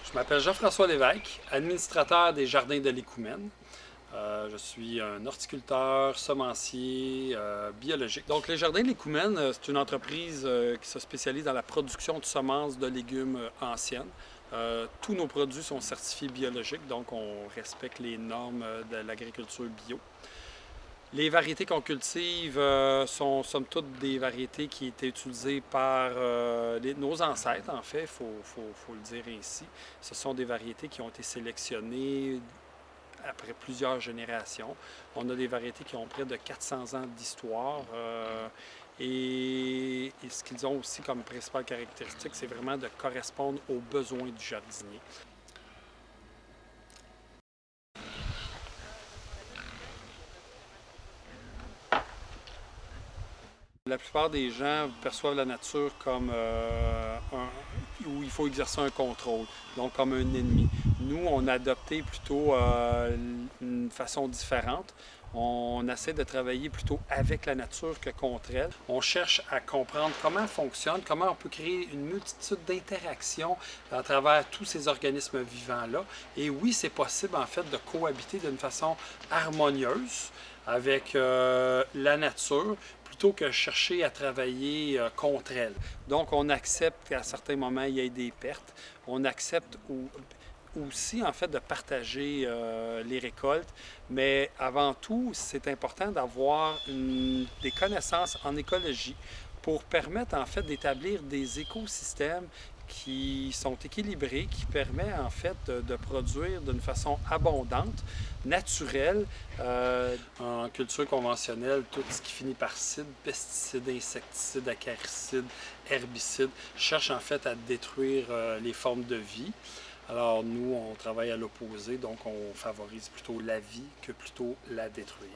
Je m'appelle Jean-François Lévesque, administrateur des Jardins de l'Écoumène. Je suis un horticulteur, semencier, biologique. Donc, les Jardins de l'Écoumène, c'est une entreprise qui se spécialise dans la production de semences de légumes anciennes. Tous nos produits sont certifiés biologiques, donc on respecte les normes de l'agriculture bio. Les variétés qu'on cultive sont somme toute des variétés qui étaient utilisées par nos ancêtres, en fait, il faut le dire ainsi. Ce sont des variétés qui ont été sélectionnées après plusieurs générations. On a des variétés qui ont près de 400 ans d'histoire et ce qu'ils ont aussi comme principale caractéristique, c'est vraiment de correspondre aux besoins du jardinier. La plupart des gens perçoivent la nature comme où il faut exercer un contrôle, donc comme un ennemi. Nous, on a adopté plutôt une façon différente. On essaie de travailler plutôt avec la nature que contre elle. On cherche à comprendre comment elle fonctionne, comment on peut créer une multitude d'interactions à travers tous ces organismes vivants-là. Et oui, c'est possible en fait de cohabiter d'une façon harmonieuse avec la nature, plutôt que chercher à travailler contre elle. Donc, on accepte qu'à certains moments, il y ait des pertes. On accepte aussi, en fait, de partager les récoltes. Mais avant tout, c'est important d'avoir des connaissances en écologie pour permettre, en fait, d'établir des écosystèmes qui sont équilibrés, qui permet en fait de produire d'une façon abondante, naturelle. En culture conventionnelle, tout ce qui finit par cide, pesticides, insecticides, acaricides, herbicides, cherche en fait à détruire les formes de vie. Alors nous, on travaille à l'opposé, donc on favorise plutôt la vie que plutôt la détruire.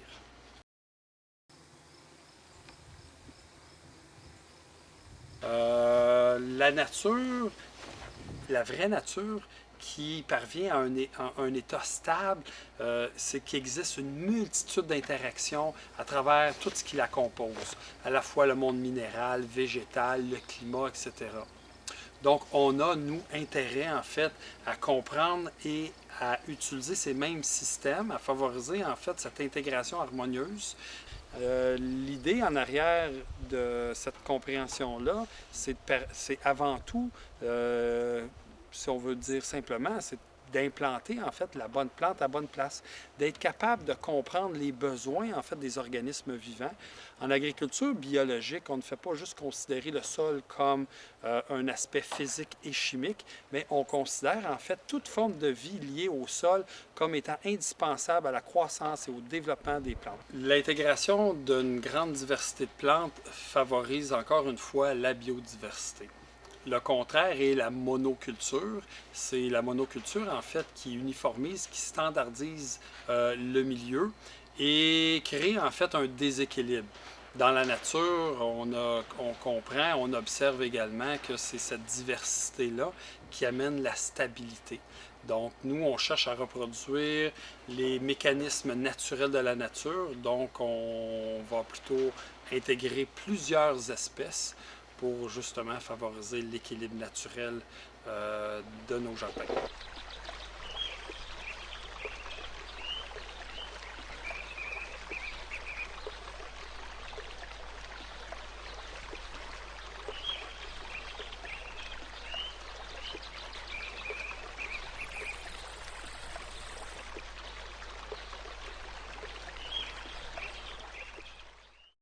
La nature, la vraie nature qui parvient à un état stable, c'est qu'il existe une multitude d'interactions à travers tout ce qui la compose, à la fois le monde minéral, végétal, le climat, etc. Donc, on a, nous, intérêt, en fait, à comprendre et à utiliser ces mêmes systèmes, à favoriser, en fait, cette intégration harmonieuse. L'idée en arrière de cette compréhension-là, c'est avant tout, si on veut dire simplement, c'est d'implanter en fait la bonne plante à la bonne place, d'être capable de comprendre les besoins en fait des organismes vivants. En agriculture biologique, on ne fait pas juste considérer le sol comme un aspect physique et chimique, mais on considère en fait toute forme de vie liée au sol comme étant indispensable à la croissance et au développement des plantes. L'intégration d'une grande diversité de plantes favorise encore une fois la biodiversité. Le contraire est la monoculture. C'est la monoculture, en fait, qui uniformise, qui standardise le milieu et crée, en fait, un déséquilibre. Dans la nature, on comprend, on observe également que c'est cette diversité-là qui amène la stabilité. Donc, nous, on cherche à reproduire les mécanismes naturels de la nature. Donc, on va plutôt intégrer plusieurs espèces pour justement favoriser l'équilibre naturel de nos jardins.